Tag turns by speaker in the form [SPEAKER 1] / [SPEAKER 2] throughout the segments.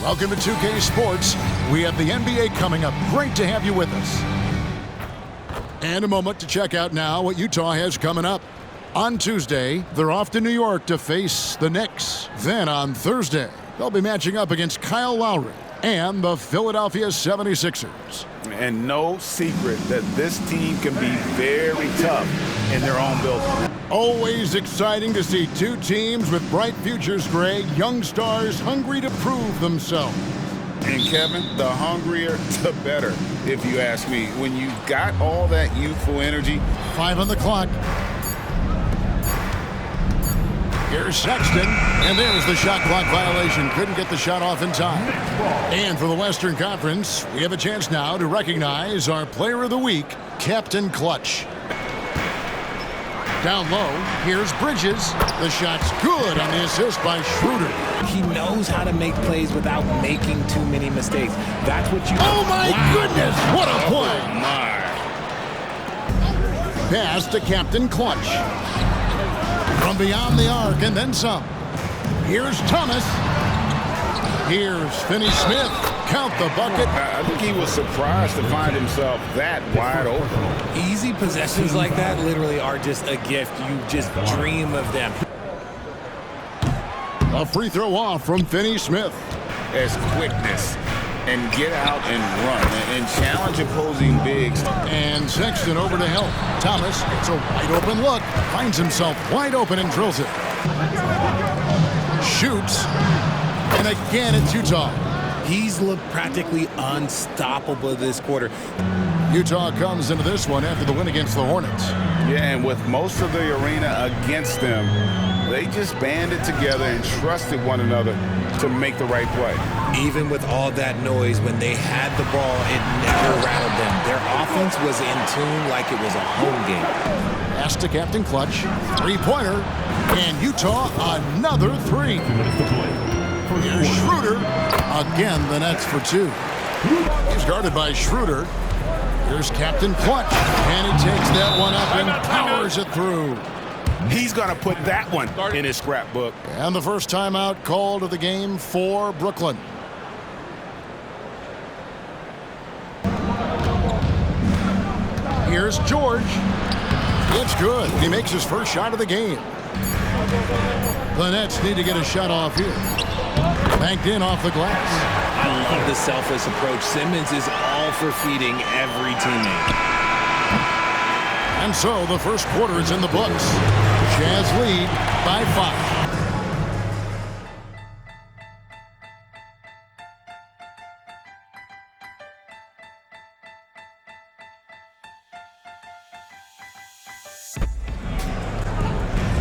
[SPEAKER 1] Welcome to 2K Sports. We have the NBA coming up. Great to have you with us. And a moment to check out now what Utah has coming up. On Tuesday, they're off to New York to face the Knicks. Then on Thursday, they'll be matching up against Kyle Lowry and the Philadelphia 76ers.
[SPEAKER 2] And no secret that this team can be very tough in their own building.
[SPEAKER 1] Always exciting to see two teams with bright futures, Greg. Young stars hungry to prove themselves.
[SPEAKER 2] And Kevin, the hungrier, the better, if you ask me. When you've got all that youthful energy.
[SPEAKER 1] 5 on the clock. Here's Sexton, and there's the shot clock violation. Couldn't get the shot off in time. And for the Western Conference, we have a chance now to recognize our Player of the Week, Captain Clutch. Down low, here's Bridges. The shot's good on the assist by Schroeder.
[SPEAKER 3] He knows how to make plays without making too many mistakes. That's what you...
[SPEAKER 1] Oh, my goodness! What a play!
[SPEAKER 2] Oh, my.
[SPEAKER 1] Pass to Captain Clutch. From beyond the arc and then some. Here's Thomas. Here's Finney-Smith. Count the bucket.
[SPEAKER 2] I think he was surprised to find himself that wide open.
[SPEAKER 3] Easy possessions like that literally are just a gift. You just dream of them.
[SPEAKER 1] A free throw off from Finney-Smith.
[SPEAKER 2] As quickness and get out and run and challenge opposing bigs.
[SPEAKER 1] And Sexton over to help. Thomas gets a wide open look. Finds himself wide open and drills it. Shoots. And again it's Utah.
[SPEAKER 3] He's looked practically unstoppable this quarter.
[SPEAKER 1] Utah comes into this one after the win against the Hornets.
[SPEAKER 2] Yeah, and with most of the arena against them, they just banded together and trusted one another to make the right play.
[SPEAKER 3] Even with all that noise, when they had the ball, it never rattled them. Their offense was in tune like it was a home game.
[SPEAKER 1] Pass to Captain Clutch. Three-pointer. And Utah another three. Here's Schroeder. Again, the Nets for two. He's guarded by Schroeder. Here's Captain Clutch. And he takes that one up and powers it through.
[SPEAKER 2] He's going to put that one in his scrapbook.
[SPEAKER 1] And the first timeout called of the game for Brooklyn. Here's George. It's good. He makes his first shot of the game. The Nets need to get a shot off here. Banked in off the glass.
[SPEAKER 3] I love the selfless approach. Simmons is all for feeding every teammate.
[SPEAKER 1] And so the first quarter is in the books. Jazz lead by 5.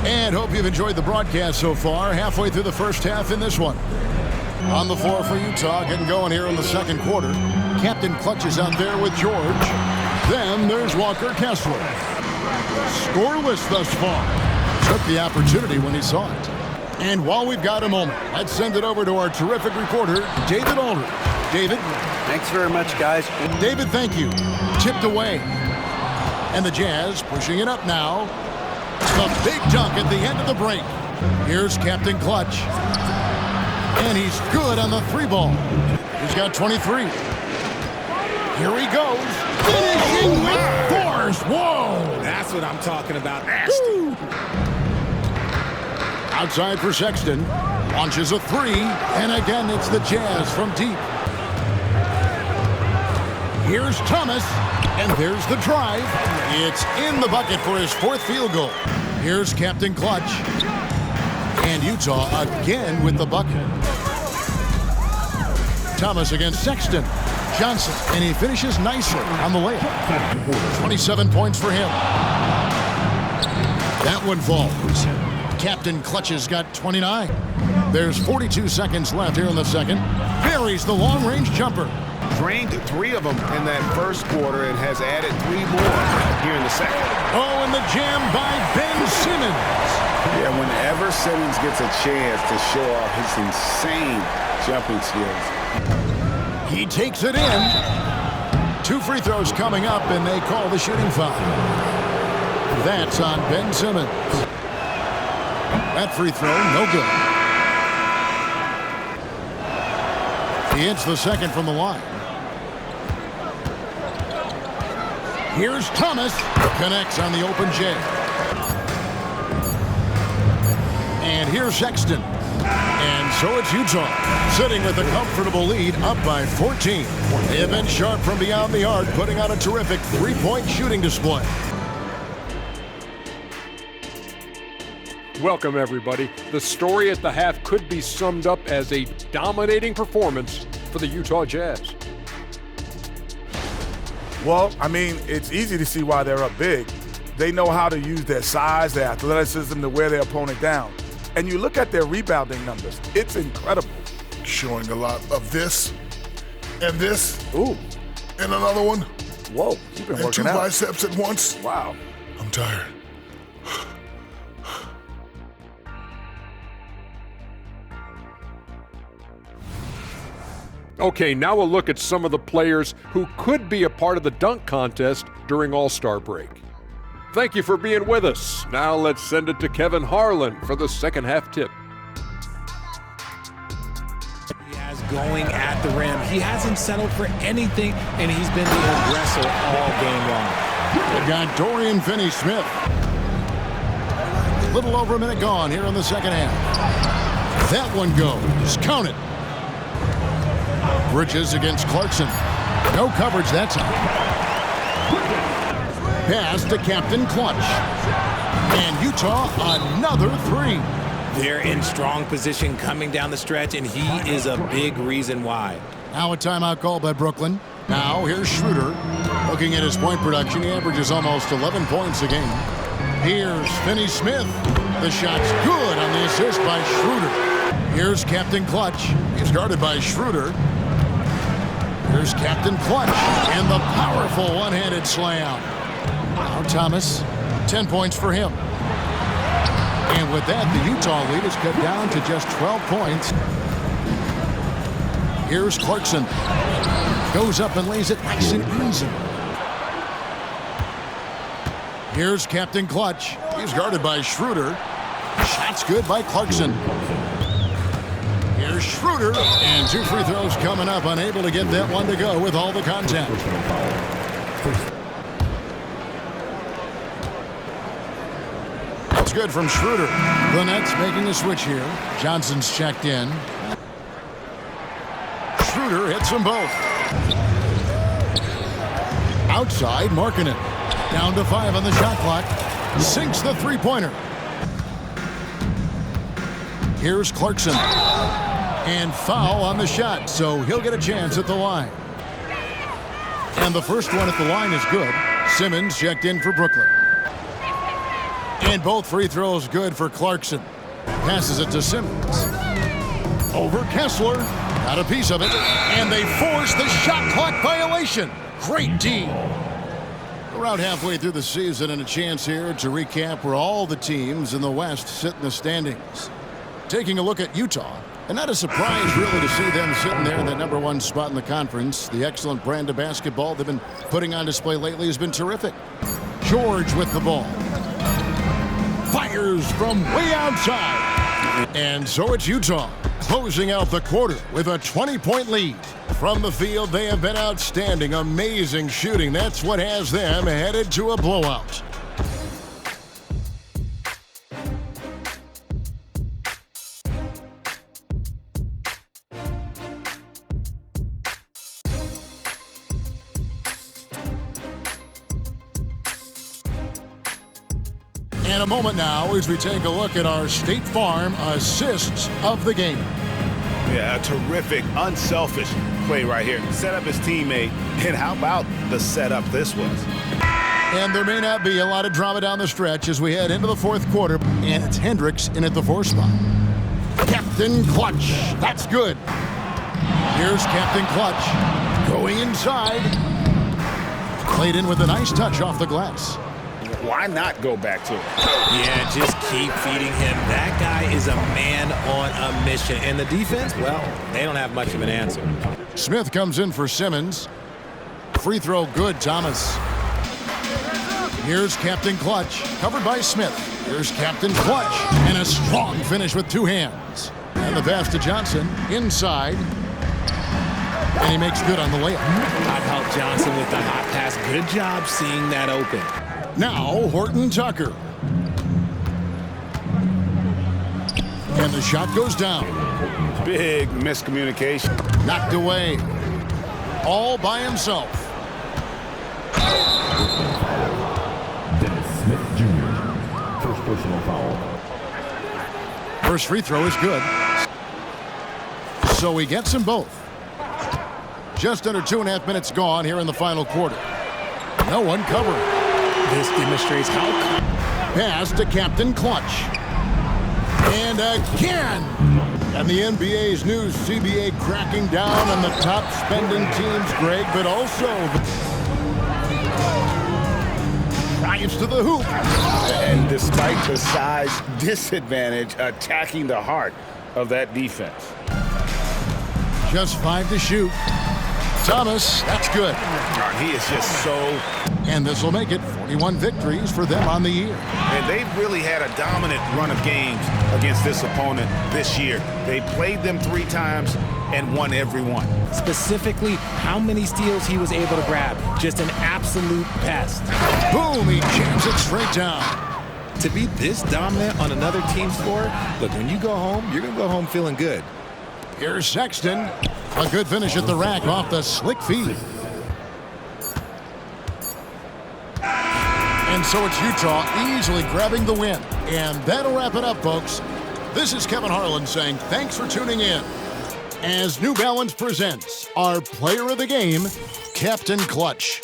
[SPEAKER 1] And hope you've enjoyed the broadcast so far. Halfway through the first half in this one. On the floor for Utah, getting going here in the second quarter. Captain Clutch is out there with George. Then there's Walker Kessler. Scoreless thus far. Took the opportunity when he saw it. And while we've got a moment, let's send it over to our terrific reporter, David Aldridge. David?
[SPEAKER 4] Thanks very much, guys.
[SPEAKER 1] David, thank you. Tipped away. And the Jazz pushing it up now. The big dunk at the end of the break. Here's Captain Clutch. And he's good on the three ball. He's got 23. Here he goes. Finishing with force. Whoa.
[SPEAKER 3] That's what I'm talking about.
[SPEAKER 1] Woo. Outside for Sexton. Launches a three. And again, it's the Jazz from deep. Here's Thomas. And there's the drive. It's in the bucket for his fourth field goal. Here's Captain Clutch. And Utah again with the bucket. Thomas against Sexton. Johnson, and he finishes nicely on the layup. 27 points for him. That one falls. Captain Clutch's got 29. There's 42 seconds left here in the second. Buries the long-range jumper.
[SPEAKER 2] Drained 3 of them in that first quarter and has added 3 more here in the second.
[SPEAKER 1] Oh, and the jam by Ben Simmons.
[SPEAKER 2] Yeah, whenever Simmons gets a chance to show off his insane jumping skills.
[SPEAKER 1] He takes it in. 2 free throws coming up, and they call the shooting foul. That's on Ben Simmons. That free throw, no good. He hits the second from the line. Here's Thomas. Connects on the open J. And here's Sexton. And so it's Utah, sitting with a comfortable lead, up by 14. They have been sharp from beyond the arc, putting on a terrific three-point shooting display.
[SPEAKER 4] Welcome, everybody. The story at the half could be summed up as a dominating performance for the Utah Jazz.
[SPEAKER 5] Well, I mean, it's easy to see why they're up big. They know how to use their size, their athleticism to wear their opponent down. And you look at their rebounding numbers, it's incredible.
[SPEAKER 6] Showing a lot of this and this.
[SPEAKER 5] Ooh.
[SPEAKER 6] And another one.
[SPEAKER 5] Whoa, you've been
[SPEAKER 6] and
[SPEAKER 5] working
[SPEAKER 6] two
[SPEAKER 5] out.
[SPEAKER 6] biceps at once.
[SPEAKER 5] Wow.
[SPEAKER 6] I'm tired.
[SPEAKER 4] Okay, now a look at some of the players who could be a part of the dunk contest during All-Star break. Thank you for being with us. Now let's send it to Kevin Harlan for the second half tip.
[SPEAKER 3] He has going at the rim. He hasn't settled for anything, and he's been the aggressor all game long.
[SPEAKER 1] They've got Dorian Finney-Smith. A little over a minute gone here in the second half. That one goes. Count it. Bridges against Clarkson. No coverage that time. Pass to Captain Clutch. And Utah, another three.
[SPEAKER 3] They're in strong position coming down the stretch, and he is a big reason why.
[SPEAKER 1] Now a timeout call by Brooklyn. Now here's Schroeder. Looking at his point production, he averages almost 11 points a game. Here's Finney-Smith. The shot's good on the assist by Schroeder. Here's Captain Clutch. He's guarded by Schroeder. Here's Captain Clutch and the powerful one-handed slam. Now Thomas, 10 points for him. And with that, the Utah lead is cut down to just 12 points. Here's Clarkson. Goes up and lays it nice and easy. Here's Captain Clutch. He's guarded by Schroeder. Shot's good by Clarkson. Here's Schroeder, and two free throws coming up, unable to get that one to go with all the contact. That's good from Schroeder. The Nets making a switch here. Johnson's checked in. Schroeder hits them both. Outside, Markkanen. Down to 5 on the shot clock. Sinks the three-pointer. Here's Clarkson. And foul on the shot, so he'll get a chance at the line. And the first one at the line is good. Simmons checked in for Brooklyn. And both free throws good for Clarkson. Passes it to Simmons. Over Kessler. Got a piece of it. And they force the shot clock violation. Great D. Around halfway through the season, and a chance here to recap where all the teams in the West sit in the standings. Taking a look at Utah. And not a surprise, really, to see them sitting there in that #1 spot in the conference. The excellent brand of basketball they've been putting on display lately has been terrific. George with the ball. Fires from way outside. And so it's Utah closing out the quarter with a 20-point lead. From the field, they have been outstanding. Amazing shooting. That's what has them headed to a blowout. And a moment now as we take a look at our State Farm assists of the game.
[SPEAKER 2] Yeah, a terrific, unselfish play right here. Set up his teammate, and how about the setup this was?
[SPEAKER 1] And there may not be a lot of drama down the stretch as we head into the fourth quarter. And it's Hendricks in at the 4 spot. Captain Clutch. That's good. Here's Captain Clutch. Going inside. Played in with a nice touch off the glass.
[SPEAKER 2] Why not go back to it?
[SPEAKER 3] Yeah, just keep feeding him. That guy is a man on a mission. And the defense, well, they don't have much of an answer.
[SPEAKER 1] Smith comes in for Simmons. Free throw good, Thomas. Here's Captain Clutch, covered by Smith. Here's Captain Clutch, and a strong finish with 2 hands. And the pass to Johnson, inside. And he makes good on the layup.
[SPEAKER 3] I'd help Johnson with the hot pass. Good job seeing that open.
[SPEAKER 1] Now, Horton Tucker. And the shot goes down.
[SPEAKER 2] Big miscommunication.
[SPEAKER 1] Knocked away. All by himself.
[SPEAKER 7] Dennis Smith Jr. First personal foul.
[SPEAKER 1] First free throw is good. So he gets them both. Just under 2.5 minutes gone here in the final quarter. No one covering.
[SPEAKER 3] This demonstrates how...
[SPEAKER 1] Pass to Captain Clutch. And again! And the NBA's new CBA cracking down on the top spending teams, Greg, but also drives to the hoop.
[SPEAKER 2] And despite the size disadvantage, attacking the heart of that defense.
[SPEAKER 1] Just 5 to shoot. Thomas, that's good.
[SPEAKER 2] He is just so...
[SPEAKER 1] And this will make it 41 victories for them on the year.
[SPEAKER 2] And they've really had a dominant run of games against this opponent this year. They played them 3 times and won every one.
[SPEAKER 3] Specifically, how many steals he was able to grab. Just an absolute pest.
[SPEAKER 1] Boom, he jams it straight down.
[SPEAKER 3] To be this dominant on another team's floor, look, when you go home, you're going to go home feeling good.
[SPEAKER 1] Here's Sexton. A good finish at the rack off the slick feed. And so it's Utah easily grabbing the win. And that'll wrap it up, folks. This is Kevin Harlan saying thanks for tuning in as New Balance presents our player of the game, Captain Clutch.